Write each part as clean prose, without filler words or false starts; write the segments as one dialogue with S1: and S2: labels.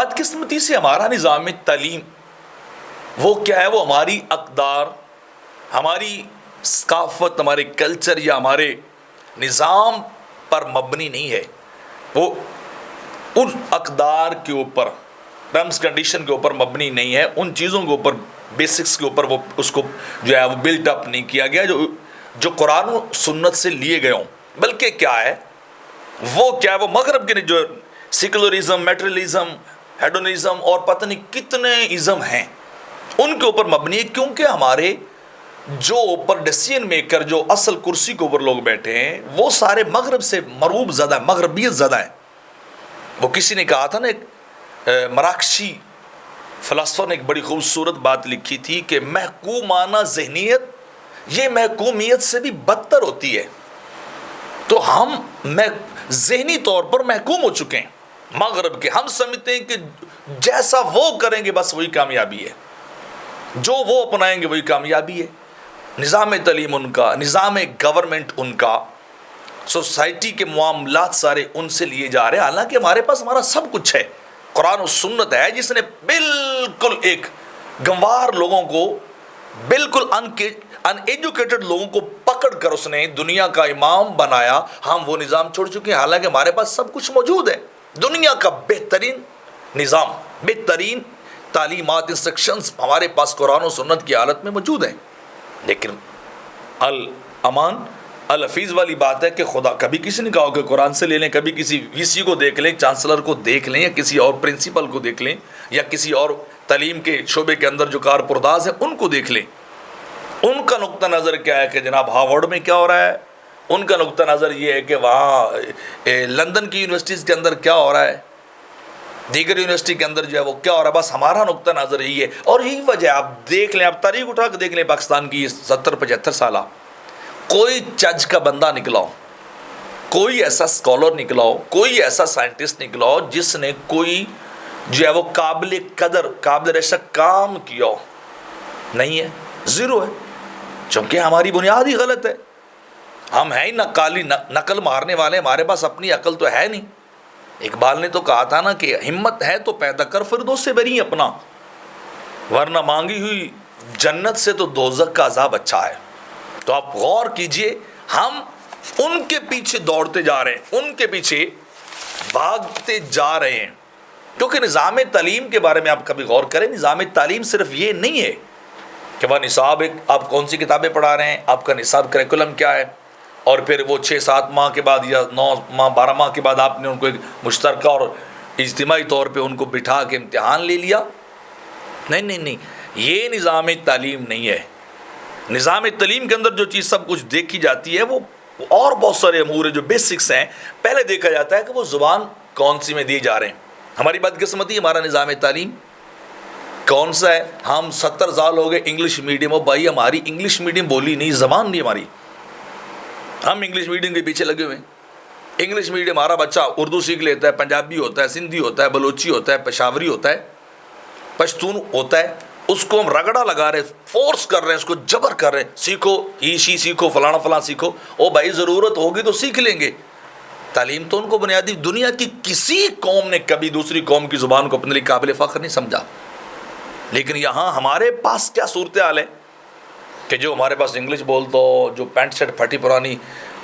S1: بدقسمتی سے ہمارا نظام تعلیم وہ کیا ہے، وہ ہماری اقدار، ہماری ثقافت، ہمارے کلچر یا ہمارے نظام پر مبنی نہیں ہے. وہ ان اقدار کے اوپر، ٹرمز کنڈیشن کے اوپر مبنی نہیں ہے، ان چیزوں کے اوپر، بیسکس کے اوپر وہ اس کو جو ہے وہ بلٹ اپ نہیں کیا گیا جو قرآن و سنت سے لیے گئے ہوں. بلکہ کیا ہے وہ مغرب کے جو سیکولرزم، میٹریلزم، ہیڈونزم اور پتہ نہیں کتنے ازم ہیں ان کے اوپر مبنی ہے. کیونکہ ہمارے جو اوپر ڈیسیژن میکر، جو اصل کرسی کے اوپر لوگ بیٹھے ہیں، وہ سارے مغرب سے مرعوب زدہ ہیں، مغربیت زدہ ہیں. وہ کسی نے کہا تھا نا، ایک مراکشی فلسفہ نے ایک بڑی خوبصورت بات لکھی تھی کہ محکومانہ ذہنیت یہ محکومیت سے بھی بدتر ہوتی ہے. تو ہم ذہنی طور پر محکوم ہو چکے ہیں مغرب کے. ہم سمجھتے ہیں کہ جیسا وہ کریں گے بس وہی کامیابی ہے، جو وہ اپنائیں گے وہی کامیابی ہے. نظام تعلیم ان کا، نظام گورنمنٹ ان کا، سوسائٹی کے معاملات سارے ان سے لیے جا رہے ہیں. حالانکہ ہمارے پاس ہمارا سب کچھ ہے، قرآن و سنت ہے جس نے بالکل ایک گنوار لوگوں کو، بالکل ان ایجوکیٹڈ لوگوں کو پکڑ کر اس نے دنیا کا امام بنایا. ہم وہ نظام چھوڑ چکے ہیں، حالانکہ ہمارے پاس سب کچھ موجود ہے. دنیا کا بہترین نظام، بہترین تعلیمات، انسٹرکشنز ہمارے پاس قرآن و سنت کی حالت میں موجود ہیں. لیکن الامان الحفیظ والی بات ہے کہ خدا کبھی کسی نے کہا کہ قرآن سے لے لیں، کبھی کسی وی سی کو دیکھ لیں، چانسلر کو دیکھ لیں، یا کسی اور پرنسپل کو دیکھ لیں، یا کسی اور تعلیم کے شعبے کے اندر جو کارپرداز ہیں ان کو دیکھ لیں. ان کا نقطہ نظر کیا ہے کہ جناب ہارورڈ میں کیا ہو رہا ہے، ان کا نقطہ نظر یہ ہے کہ وہاں لندن کی یونیورسٹیز کے اندر کیا ہو رہا ہے، دیگر یونیورسٹی کے اندر جو ہے وہ کیا ہو رہا ہے. بس ہمارا نقطہ نظر یہی ہے. اور یہی وجہ آپ دیکھ لیں، آپ تاریخ اٹھا کے دیکھ لیں پاکستان کی 70-75 سالہ، کوئی چج کا بندہ نکلا ہو، کوئی ایسا اسکالر نکلا ہو، کوئی ایسا سائنٹسٹ نکلا ہو جس نے کوئی جو ہے وہ قابل قدر، قابل رشک کام کیا ہو، نہیں ہے، زیرو ہے. چونکہ ہماری بنیاد ہی غلط ہے. ہم ہیں ہی نقل مارنے والے، ہمارے پاس اپنی عقل تو ہے نہیں. اقبال نے تو کہا تھا نا کہ ہمت ہے تو پیدا کر فردوس سے بری اپنا، ورنہ مانگی ہوئی جنت سے تو دوزخ کا عذاب اچھا ہے. تو آپ غور کیجئے، ہم ان کے پیچھے دوڑتے جا رہے ہیں، ان کے پیچھے بھاگتے جا رہے ہیں. کیونکہ نظام تعلیم کے بارے میں آپ کبھی غور کریں، نظام تعلیم صرف یہ نہیں ہے کہ وہ نصاب، آپ کون سی کتابیں پڑھا رہے ہیں، آپ کا نصاب کریکولم کیا ہے، اور پھر وہ 6-7 ماہ کے بعد یا 9 ماہ 12 ماہ کے بعد آپ نے ان کو ایک مشترکہ اور اجتماعی طور پہ ان کو بٹھا کے امتحان لے لیا. نہیں، یہ نظام تعلیم نہیں ہے. نظام تعلیم کے اندر جو چیز سب کچھ دیکھی جاتی ہے، وہ اور بہت سارے امور ہیں جو بیسکس ہیں. پہلے دیکھا جاتا ہے کہ وہ زبان کون سی میں دیے جا رہے ہیں. ہماری بدقسمتی، ہمارا نظام تعلیم کون سا ہے؟ ہم 70 سال ہو گئے انگلش میڈیم. اور بھائی ہماری انگلش میڈیم بولی نہیں، زبان نہیں ہماری. ہم انگلش میڈیم کے پیچھے لگے ہوئے ہیں. انگلش میڈیم ہمارا بچہ اردو سیکھ لیتا ہے، پنجابی ہوتا ہے، سندھی ہوتا ہے، بلوچی ہوتا ہے، پشاوری ہوتا ہے، پشتون ہوتا ہے. اس کو ہم رگڑا لگا رہے ہیں، فورس کر رہے ہیں، اس کو جبر کر رہے ہیں، سیکھو، ایشی سیکھو، فلانا فلاں سیکھو. او بھائی ضرورت ہوگی تو سیکھ لیں گے. تعلیم تو ان کو بنیادی، دنیا کی کسی قوم نے کبھی دوسری قوم کی زبان کو اپنے لیے قابل فخر نہیں سمجھا. لیکن یہاں ہمارے پاس کیا صورتحال ہے کہ جو ہمارے پاس انگلش بولتا ہو، جو پینٹ شرٹ پھٹی پرانی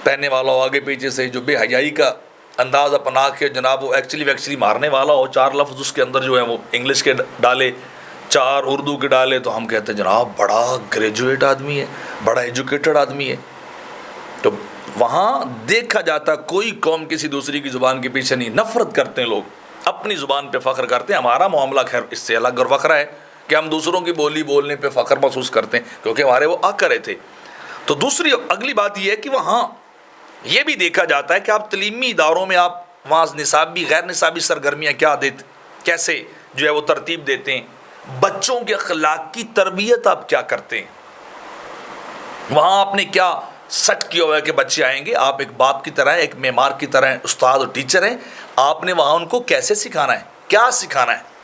S1: پہننے والا ہو، آگے پیچھے سے جو بے حیائی کا انداز اپنا کے جناب وہ ایکچولی مارنے والا ہو، 4 لفظ اس کے اندر جو ہے وہ انگلش کے ڈالے، 4 اردو کے ڈالے، تو ہم کہتے ہیں جناب بڑا گریجویٹ آدمی ہے، بڑا ایجوکیٹڈ آدمی ہے. تو وہاں دیکھا جاتا کوئی قوم کسی دوسری کی زبان کے پیچھے نہیں. نفرت کرتے ہیں لوگ، اپنی زبان پہ فخر کرتے ہیں. ہمارا معاملہ خیر اس سے الگ اور فخر ہے کہ ہم دوسروں کی بولی بولنے پہ فخر محسوس کرتے ہیں، کیونکہ ہمارے وہ آ کرے تھے. تو دوسری اگلی بات یہ ہے کہ وہاں یہ بھی دیکھا جاتا ہے کہ آپ تعلیمی اداروں میں آپ وہاں نصابی غیر نصابی سرگرمیاں کیسے جو ہے وہ ترتیب دیتے ہیں، بچوں کے اخلاق کی تربیت آپ کیا کرتے ہیں. وہاں آپ نے کیا سٹ کیا ہوا ہے کہ بچے آئیں گے، آپ ایک باپ کی طرح، ایک معمار کی طرح استاد اور ٹیچر ہیں، آپ نے وہاں ان کو کیسے سکھانا ہے، کیا سکھانا ہے،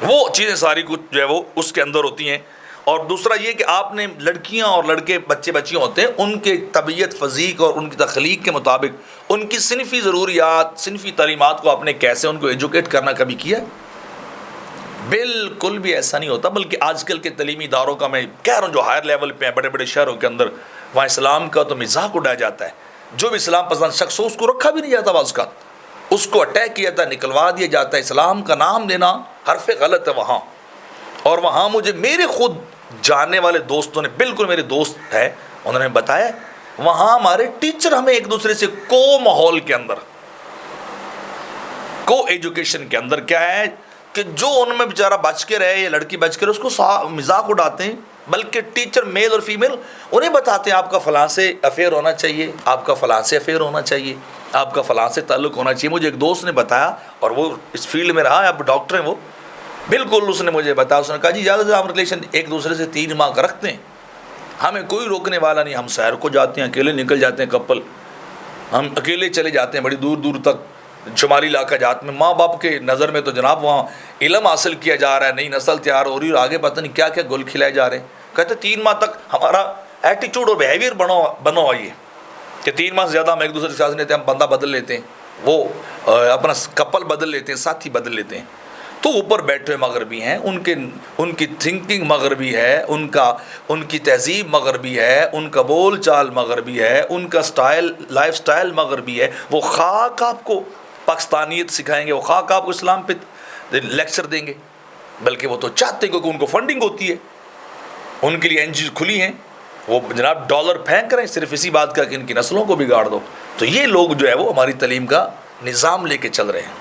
S1: وہ چیزیں ساری کچھ جو ہے وہ اس کے اندر ہوتی ہیں. اور دوسرا یہ کہ آپ نے لڑکیاں اور لڑکے بچے بچیاں ہوتے ہیں، ان کے طبیعت فزیک اور ان کی تخلیق کے مطابق ان کی صنفی ضروریات، صنفی تعلیمات کو آپ نے کیسے ان کو ایجوکیٹ کرنا کبھی کیا؟ بالکل بھی ایسا نہیں ہوتا، بلکہ آج کل کے تعلیمی اداروں کا میں کہہ رہا ہوں جو ہائر لیول پہ ہیں بڑے بڑے شہروں کے اندر، وہاں اسلام کا تو مذاق اڑایا جاتا ہے. جو بھی اسلام پسند شخص ہو اس کو رکھا بھی نہیں جاتا، بعض اوقات اس کو اٹیک کیا جاتا ہے، نکلوا دیا جاتا ہے. اسلام کا نام لینا حرف غلط ہے وہاں. اور وہاں مجھے میرے خود جاننے والے دوستوں نے، بالکل میرے دوست ہے، انہوں نے بتایا وہاں ہمارے ٹیچر ہمیں ایک دوسرے سے ماحول کے اندر، ایجوکیشن کے اندر کیا ہے کہ جو ان میں بیچارہ بچ کے رہے یا لڑکی بچ کے رہے اس کو مذاق اڑاتے ہیں. بلکہ ٹیچر میل اور فیمیل انہیں بتاتے ہیں آپ کا فلاں سے افیئر ہونا چاہیے، آپ کا فلاں سے افیئر ہونا چاہیے، آپ کا فلاں سے تعلق ہونا چاہیے. مجھے ایک دوست نے بتایا، اور وہ اس فیلڈ میں رہا ہے، اب ڈاکٹر ہیں وہ، بالکل اس نے مجھے بتایا، اس نے کہا جی زیادہ سے ہم ریلیشن ایک دوسرے سے 3 ماہ کا رکھتے ہیں، ہمیں کوئی روکنے والا نہیں، ہم سیر کو جاتے ہیں، اکیلے نکل جاتے ہیں کپل، ہم اکیلے چلے جاتے ہیں بڑی دور دور تک شمالی علاقہ جات میں. ماں باپ کے نظر میں تو جناب وہاں علم حاصل کیا جا رہا ہے، نئی نسل تیار ہو رہی ہے، اور آگے پتہ نہیں کیا کیا گل کھلائے جا رہے ہیں. کہتے 3 ماہ تک ہمارا ایٹیچیوڈ اور بیہیویئر بنا ہوا یہ کہ 3 ماہ سے زیادہ ہم ایک دوسرے کے ساتھ لیتے ہیں، ہم بندہ بدل لیتے ہیں، وہ اپنا کپل بدل لیتے ہیں، ساتھی بدل لیتے ہیں. تو اوپر بیٹھے ہوئے مغربی ہیں، ان کی تھنکنگ مغربی ہے، ان کی تہذیب مغربی ہے، ان کا بول چال مغربی ہے، ان کا لائف سٹائل مغربی ہے. وہ خاک آپ کو پاکستانیت سکھائیں گے، وہ خاک آپ کو اسلام پہ لیکچر دیں گے، بلکہ وہ تو چاہتے ہیں کیونکہ ان کو فنڈنگ ہوتی ہے، ان کے لیے این جی کھلی ہیں، وہ جناب ڈالر پھینک رہے ہیں صرف اسی بات کا کہ ان کی نسلوں کو بگاڑ دو. تو یہ لوگ جو ہے وہ ہماری تعلیم کا نظام لے کے چل رہے ہیں.